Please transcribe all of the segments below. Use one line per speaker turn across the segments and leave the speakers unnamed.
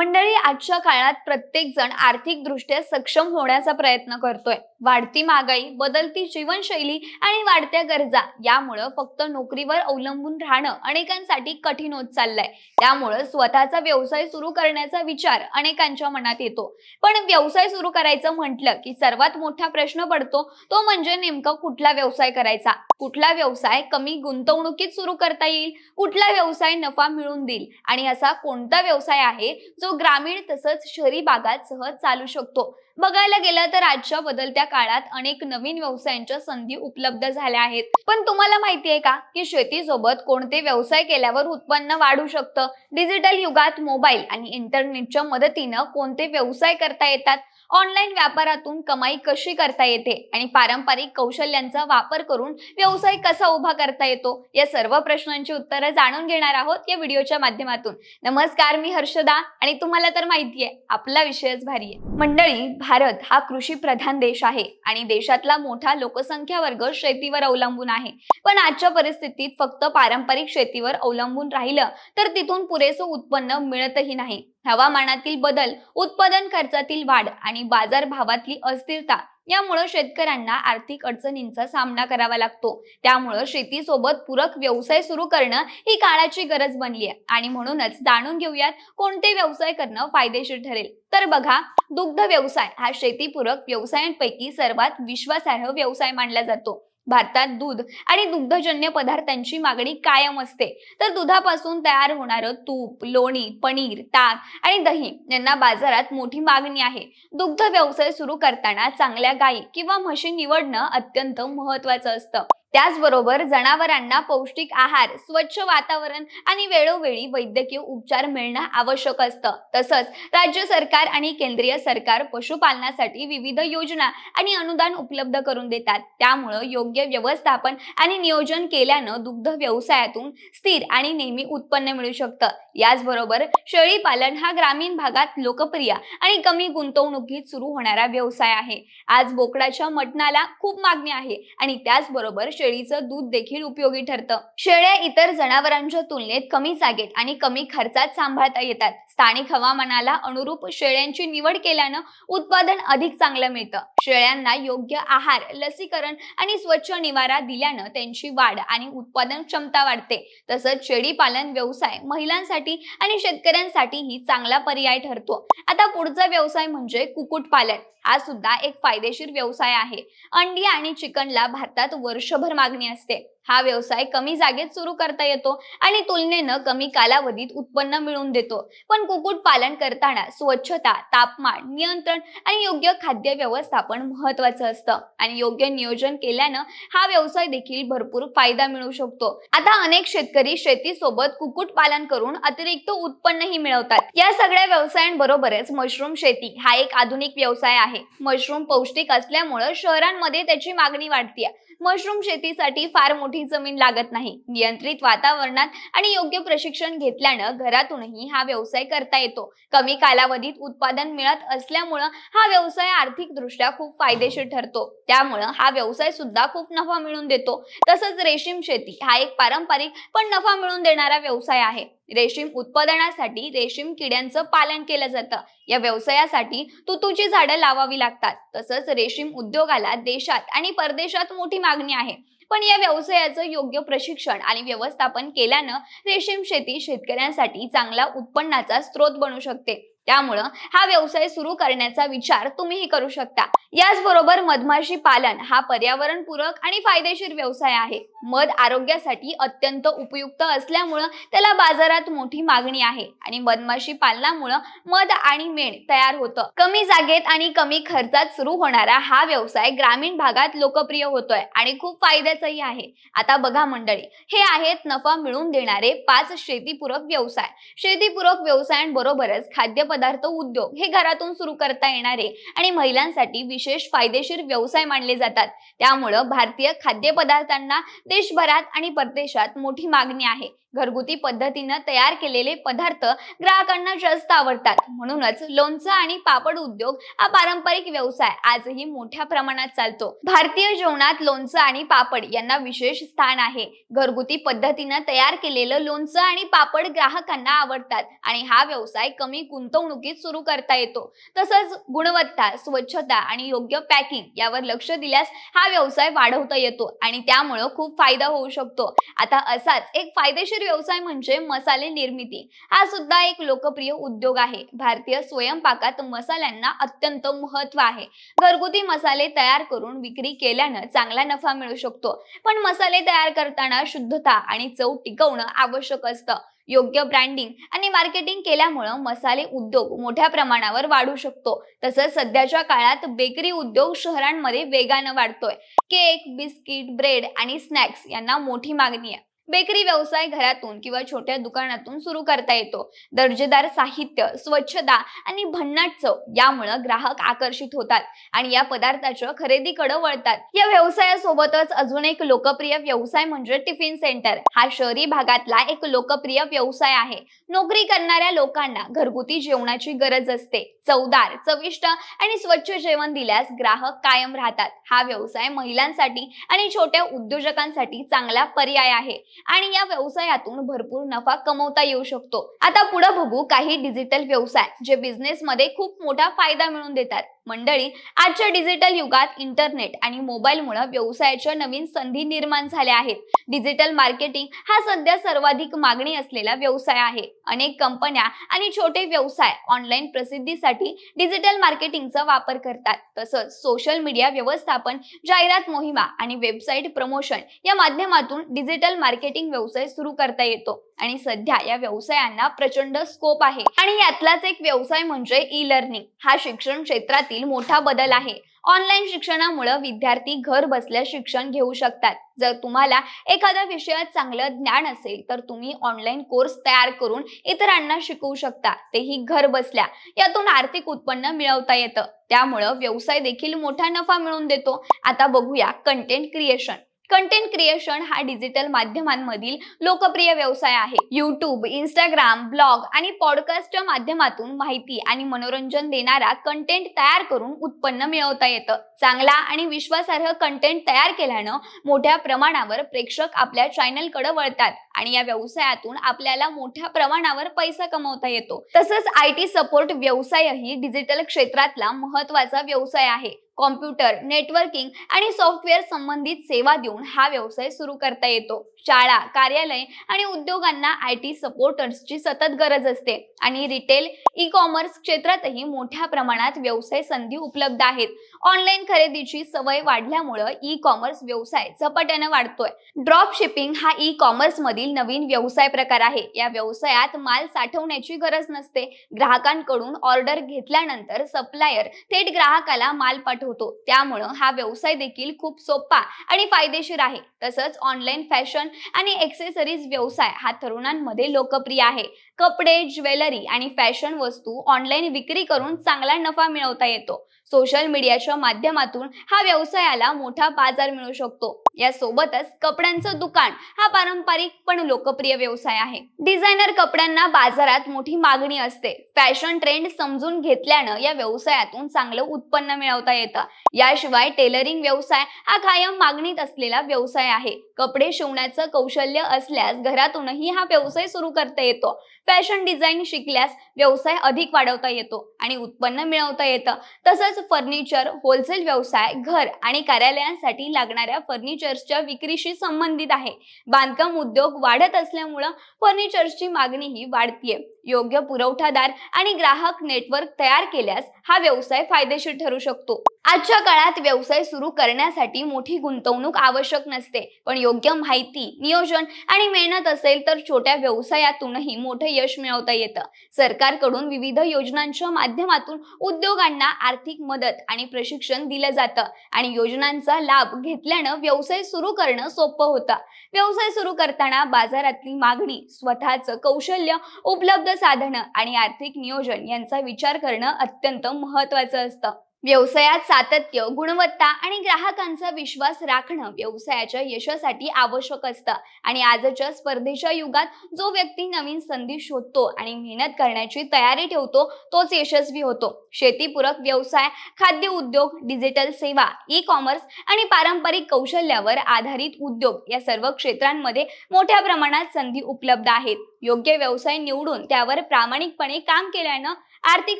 मंडळी, आजच्या काळात प्रत्येक जण आर्थिकदृष्ट्या सक्षम होण्याचा प्रयत्न करतोय. वाढती महागाई, बदलती जीवनशैली आणि वाढत्या गरजा यामुळे फक्त नोकरीवर अवलंबून राहणं अनेकांसाठी कठीण होत चाललंय. त्यामुळे स्वतःचा व्यवसाय सुरू करण्याचा विचार अनेकांच्या मनात येतो. पण व्यवसाय सुरू करायचं म्हटलं की सर्वात मोठा प्रश्न पडतो तो म्हणजे नेमका कुठला व्यवसाय करायचा. कुठला व्यवसाय कमी गुंतवणुकीत सुरू करता येईल, कुठला व्यवसाय नफा मिळवून देईल आणि असा कोणता व्यवसाय आहे जो ग्रामीण तसंच शहरी भागात सहज चालू शकतो. बघायला गेलं तर आजच्या बदलत्या काळात अनेक नवीन व्यवसायांच्या संधी उपलब्ध झाल्या आहेत. पण तुम्हाला माहिती आहे का की शेतीसोबत कोणते व्यवसाय केल्यावर उत्पन्न वाढू शकतं? डिजिटल युगात मोबाईल आणि इंटरनेटच्या मदतीने कोणते व्यवसाय करता येतात? ऑनलाईन व्यापारातून कमाई कशी करता येते आणि पारंपरिक कौशल्यांचा वापर करून व्यवसाय कसा उभा करता येतो, या सर्व प्रश्नांची उत्तरं जाणून घेणार आहोत या व्हिडिओच्या माध्यमातून. नमस्कार, मी हर्षदा आणि तुम्हाला तर माहिती आहे आपला विषयच भारी आहे. मंडळी, भारत हा कृषी प्रधान देश आहे आणि देशातला मोठा लोकसंख्या वर्ग शेतीवर अवलंबून आहे. पण आजच्या परिस्थितीत फक्त पारंपरिक शेतीवर अवलंबून राहिलं तर तिथून पुरेसं उत्पन्न मिळतही नाही. हवामानातील बदल, उत्पादन खर्चातील वाढ आणि बाजारभावातली अस्थिरता यामुळे शेतकऱ्यांना आर्थिक अडचणींचा सामना करावा लागतो. त्यामुळे शेतीसोबत पूरक व्यवसाय सुरू करणं ही काळाची गरज बनली आहे आणि म्हणूनच जाणून घेऊयात कोणते व्यवसाय करणं फायदेशीर ठरेल. तर बघा, दुग्ध व्यवसाय हा शेतीपूरक व्यवसायांपैकी सर्वात विश्वासार्ह व्यवसाय मानला जातो. भारतात दूध आणि दुग्धजन्य पदार्थांची मागणी कायम असते. तर दुधापासून तयार होणारं तूप, लोणी, पनीर, ताक आणि दही यांना बाजारात मोठी मागणी आहे. दुग्ध व्यवसाय सुरू करताना चांगल्या गायी किंवा म्हशी निवडणं अत्यंत महत्त्वाचं असतं. त्याचबरोबर जनावरांना पौष्टिक आहार, स्वच्छ वातावरण आणि वेळोवेळी वैद्यकीय उपचार मिळणं आवश्यक असतं. तसंच राज्य सरकार आणि केंद्रीय सरकार पशुपालनासाठी विविध योजना आणि अनुदान उपलब्ध करून देतात. त्यामुळे योग्य व्यवस्थापन आणि नियोजन केल्यानं दुग्ध व्यवसायातून स्थिर आणि नेहमी उत्पन्न मिळू शकतं. याचबरोबर शेळी पालन हा ग्रामीण भागात लोकप्रिय आणि कमी गुंतवणुकीत सुरू होणारा व्यवसाय आहे. आज बोकडाच्या मटणाला खूप मागणी आहे आणि त्याचबरोबर शेळीचं दूध देखील उपयोगी ठरतं. शेळ्या इतर जनावरांच्या तुलनेत कमी जागेत आणि कमी खर्चात सांभाळता येतात. स्थानिक हवामानाला अनुरूप शेळ्यांची निवड केल्यानं उत्पादन अधिक चांगलं मिळतं. शेळ्यांना योग्य आहार, लसीकरण आणि स्वच्छ निवारा दिल्यानं त्यांची वाढ आणि उत्पादन क्षमता वाढते. तसंच शेळी पालन व्यवसाय महिलांसाठी आणि शेतकऱ्यांसाठीही चांगला पर्याय ठरतो. आता पुढचा व्यवसाय म्हणजे कुक्कुटपालन. हा सुद्धा एक फायदेशीर व्यवसाय आहे. अंडी आणि चिकनला भारतात वर्षभर मागणी असते. हा व्यवसाय कमी जागेत सुरू करता येतो आणि तुलनेनं कमी कालावधीत उत्पन्न मिळवून देतो. पण कुक्कुटपालन करताना स्वच्छता, तापमान नियंत्रण आणि योग्य खाद्य व्यवस्थापन महत्त्वाचं असतं आणि योग्य नियोजन केल्यानं हा व्यवसाय देखील भरपूर फायदा मिळू शकतो. आता अनेक शेतकरी शेतीसोबत कुक्कुटपालन करून अतिरिक्त उत्पन्नही मिळवतात. या सगळ्या व्यवसायांबरोबरच मशरूम शेती हा एक आधुनिक व्यवसाय आहे. मशरूम पौष्टिक असल्यामुळे शहरांमध्ये त्याची मागणी वाढते. मशरूम शेतीसाठी फार मोठी जमीन लागत नाही. नियंत्रित वातावरणात आणि योग्य प्रशिक्षण घेतल्यानं घरातूनही हा व्यवसाय करता येतो. कमी कालावधीत उत्पादन मिळत असल्यामुळे हा व्यवसाय आर्थिकदृष्ट्या खूप फायदेशीर ठरतो. त्यामुळे हा व्यवसाय सुद्धा खूप नफा मिळवून देतो. तसंच रेशीम शेती हा एक पारंपरिक पण नफा मिळवून देणारा व्यवसाय आहे. रेशीम उत्पादनासाठी रेशीम किड्यांचं पालन केलं जातं. या व्यवसायासाठी तुतीची झाडं लावावी लागतात. तसंच रेशीम उद्योगाला देशात आणि परदेशात मोठी मागणी आहे. पण या व्यवसायाचं योग्य प्रशिक्षण आणि व्यवस्थापन केल्यानं रेशीम शेती शेतकऱ्यांसाठी चांगला उत्पन्नाचा स्रोत बनू शकते. त्यामुळे हा व्यवसाय सुरू करण्याचा विचार तुम्हीही करू शकता. याचबरोबर मधमाशी पालन हा पर्यावरणपूरक आणि फायदेशीर व्यवसाय आहे. मध आरोग्यासाठी अत्यंत उपयुक्त असल्यामुळे त्याला बाजारात मोठी मागणी आहे आणि मधमाशी पालनामुळे मध आणि मेण तयार होतं. कमी जागेत आणि कमी खर्चात सुरू होणारा हा व्यवसाय ग्रामीण भागात लोकप्रिय होतोय आणि खूप फायद्याचाही आहे. आता बघा मंडळी, हे आहेत नफा मिळवून देणारे 5 शेतीपूरक व्यवसाय. शेतीपूरक व्यवसायांबरोबरच खाद्यपदार्थ उद्योग हे घरातून सुरू करता येणारे आणि महिलांसाठी विशेष फायदेशीर व्यवसाय मानले जातात. त्यामुळे भारतीय खाद्यपदार्थांना देशभरात आणि परदेशात मोठी मागणी आहे. घरगुती पद्धतीने तयार केलेले पदार्थ ग्राहकांना जास्त आवडतात. म्हणूनच लोणचं आणि पापड उद्योग हा पारंपरिक व्यवसाय आजही मोठ्या प्रमाणात चालतो. भारतीय जेवणात लोणचं आणि पापड यांना विशेष स्थान आहे. घरगुती पद्धतीने तयार केलेलं लोणचं आणि पापड ग्राहकांना आवडतात आणि हा व्यवसाय कमी गुंतवणुकीत गुंतवणुकीत सुरू करता येतो. तसंच गुणवत्ता, स्वच्छता आणि योग्य पॅकिंग यावर लक्ष दिल्यास हा व्यवसाय वाढवता येतो आणि त्यामुळे खूप फायदा होऊ शकतो. आता असाच एक फायदेशीर व्यवसाय म्हणजे मसाले निर्मिती. हा सुद्धा एक लोकप्रिय उद्योग आहे. भारतीय स्वयंपाकात मसाल्यांना अत्यंत महत्त्व आहे. घरगुती मसाले तयार करून विक्री केल्यानं चांगला नफा मिळू शकतो. पण मसाले तयार करताना शुद्धता आणि चव टिकवणं आवश्यक असतं. योग्य ब्रँडिंग आणि मार्केटिंग केल्यामुळे मसाले उद्योग मोठ्या प्रमाणावर वाढू शकतो. तसंच सध्याच्या काळात बेकरी उद्योग शहरांमध्ये वेगानं वाढतोय. केक, बिस्किट, ब्रेड आणि स्नॅक्स यांना मोठी मागणी आहे. बेकरी व्यवसाय घरातून किंवा छोट्या दुकानातून सुरू करता येतो. दर्जेदार साहित्य, स्वच्छता आणि भन्नाट चव यामुळे ग्राहक आकर्षित होतात आणि या पदार्थाच्या खरेदीकडे वळतात. या व्यवसायासोबतच अजून एक लोकप्रिय व्यवसाय म्हणजे टिफिन सेंटर. हा शहरी भागातला एक लोकप्रिय व्यवसाय आहे. नोकरी करणाऱ्या लोकांना घरगुती जेवणाची गरज असते. चवदार, चविष्ट आणि स्वच्छ जेवण दिल्यास ग्राहक कायम राहतात. हा व्यवसाय महिलांसाठी आणि छोट्या उद्योजकांसाठी चांगला पर्याय आहे आणि या व्यवसायातून भरपूर नफा कमवता येऊ शकतो. आता पुढे बघू काही डिजिटल व्यवसाय जे बिझनेस मध्ये खूप मोठा फायदा मिळवून देतात. मंडळी, आजच्या डिजिटल युगात इंटरनेट आणि मोबाईलमुळे व्यवसायाच्या नवीन संधी निर्माण झाल्या आहेत. डिजिटल मार्केटिंग हा सध्या सर्वाधिक मागणी असलेला व्यवसाय आहे. अनेक कंपन्या आणि छोटे व्यवसाय ऑनलाईन प्रसिद्धीसाठी डिजिटल मार्केटिंगचा वापर करतात. तसंच सोशल मीडिया व्यवस्थापन, जाहिरात मोहिमा आणि वेबसाईट प्रमोशन या माध्यमातून डिजिटल मार्केटिंग व्यवसाय सुरू करता येतो आणि सध्या या व्यवसायांना प्रचंड स्कोप आहे. आणि यातलाच एक व्यवसाय म्हणजे ई लर्निंग. हा शिक्षण क्षेत्रातील मोठा बदल आहे. ऑनलाईन शिक्षणामुळे विद्यार्थी घर बसल्या शिक्षण घेऊ शकतात. जर तुम्हाला एखाद्या विषयात चांगलं ज्ञान असेल तर तुम्ही ऑनलाईन कोर्स तयार करून इतरांना शिकवू शकता, तेही घर बसल्या. यातून आर्थिक उत्पन्न मिळवता येतं. त्यामुळे व्यवसाय देखील मोठा नफा मिळवून देतो. आता बघूया कंटेंट क्रिएशन. कंटेंट क्रिएशन हा डिजिटल माध्यमांमधील लोकप्रिय व्यवसाय आहे. यूट्यूब, इंस्टाग्राम, ब्लॉग आणि पॉडकास्टच्या माध्यमातून माहिती आणि मनोरंजन देणारा कंटेंट तयार करून उत्पन्न मिळवता येतं. चांगला आणि विश्वासार्ह कंटेंट तयार केल्यानं मोठ्या प्रमाणावर प्रेक्षक आपल्या चॅनलकडे वळतात आणि या व्यवसायातून आपल्याला मोठ्या प्रमाणावर पैसा कमवता येतो. तसंच IT सपोर्ट व्यवसायही डिजिटल क्षेत्रातला महत्त्वाचा व्यवसाय आहे. कॉम्प्युटर, नेटवर्किंग आणि सॉफ्टवेअर संबंधित सेवा देऊन हा व्यवसाय सुरू करता येतो. शाळा, कार्यालय आणि उद्योगांना IT सपोर्टर्सची सतत गरज असते आणि रिटेल, ई-कॉमर्स क्षेत्रातही मोठ्या प्रमाणात व्यवसाय संधी उपलब्ध आहेत. ऑनलाईन खरेदीची सवय वाढल्यामुळे ई-कॉमर्स व्यवसाय झपाट्याने वाढतोय. ड्रॉप शिपिंग हा ई-कॉमर्स मधील नवीन व्यवसाय प्रकार आहे. या व्यवसायात माल साठवण्याची गरज नसते. ग्राहकांकडून ऑर्डर घेतल्यानंतर सप्लायर थेट ग्राहकाला माल पाठवतो. त्यामुळे हा व्यवसाय देखील खूप सोपा आणि फायदेशीर आहे. तसंच ऑनलाईन फॅशन आणि एक्सेसरीज व्यवसाय हा तरुणांमध्ये लोकप्रिय आहे. कपडे, ज्वेलरी आणि फॅशन वस्तू ऑनलाईन विक्री करून चांगला नफा मिळवता येतो. सोशल मीडियाच्या माध्यमातून हा व्यवसायाला मोठा बाजार मिळू शकतो. यासोबतच कपड्यांचं दुकान हा पारंपरिक पण लोकप्रिय व्यवसाय आहे. डिझायनर कपड्यांना बाजारात मोठी मागणी असते. फॅशन ट्रेंड समजून घेतल्यानं या व्यवसायातून चांगलं उत्पन्न मिळवता येतं. याशिवाय टेलरिंग व्यवसाय हा कायम मागणीत असलेला व्यवसाय आहे. कपडे शिवण्याचं कौशल्य असल्यास घरातूनही हा व्यवसाय सुरू करता येतो. फॅशन डिझाईन शिकल्यास व्यवसाय अधिक वाढवता येतो आणि उत्पन्न मिळवता येतं. तसंच फर्निचर, होलसेल व्यवसाय घर आणि कार्यालयांसाठी लागणाऱ्या फर्निचर्सच्या विक्रीशी संबंधित आहे. बांधकाम उद्योग वाढत असल्यामुळे फर्निचर्सची मागणीही वाढतीये. योग्य पुरवठादार आणि ग्राहक नेटवर्क तयार केल्यास हा व्यवसाय फायदेशीर ठरू शकतो. आजच्या काळात व्यवसाय सुरू करण्यासाठी मोठी गुंतवणूक आवश्यक नसते, पण योग्य माहिती, नियोजन आणि मेहनत असेल तर छोट्या व्यवसायातूनही मोठे यश मिळवता येतं. सरकारकडून विविध योजनांच्या माध्यमातून उद्योगांना आर्थिक मदत आणि प्रशिक्षण दिलं जातं आणि योजनांचा लाभ घेतल्यानं व्यवसाय सुरू करणं सोपं होतं. व्यवसाय सुरू करताना बाजारातली मागणी, स्वतःचं कौशल्य, उपलब्ध साधनं आणि आर्थिक नियोजन यांचा विचार करणं अत्यंत महत्त्वाचं असतं. व्यवसायात सातत्य, गुणवत्ता आणि ग्राहकांचा विश्वास राखणं व्यवसायाच्या यशासाठी आवश्यक असतं आणि आजच्या स्पर्धेच्या युगात जो व्यक्ती नवीन संधी शोधतो आणि मेहनत करण्याची तयारी ठेवतो तोच यशस्वी होतो. शेतीपूरक व्यवसाय, खाद्य उद्योग, डिजिटल सेवा, ई-कॉमर्स आणि पारंपरिक कौशल्यावर आधारित उद्योग या सर्व क्षेत्रांमध्ये मोठ्या प्रमाणात संधी उपलब्ध आहेत. योग्य व्यवसाय निवडून त्यावर प्रामाणिकपणे काम केल्यानं आर्थिक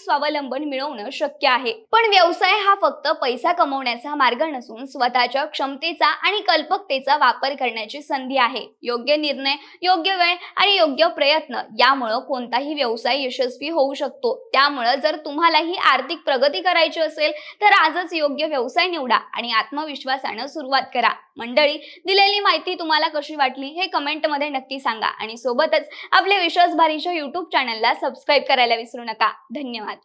स्वावलंबन मिळवणं शक्य आहे. पण व्यवसाय हा फक्त पैसा कमवण्याचा मार्ग नसून स्वतःच्या क्षमतेचा आणि कल्पकतेचा वापर करण्याची संधी आहे. योग्य निर्णय, योग्य वेळ आणि योग्य प्रयत्न यामुळे कोणताही व्यवसाय यशस्वी होऊ शकतो. त्यामुळे जर तुम्हालाही आर्थिक प्रगती करायची असेल तर आजच योग्य व्यवसाय निवडा आणि आत्मविश्वासाने सुरुवात करा. मंडळी, दिलेली माहिती तुम्हाला कशी वाटली हे कमेंटमध्ये नक्की सांगा आणि सोबतच आपल्या विश्वासभारीच्या YouTube चॅनलला सबस्क्राईब करायला विसरू नका. धन्यवाद.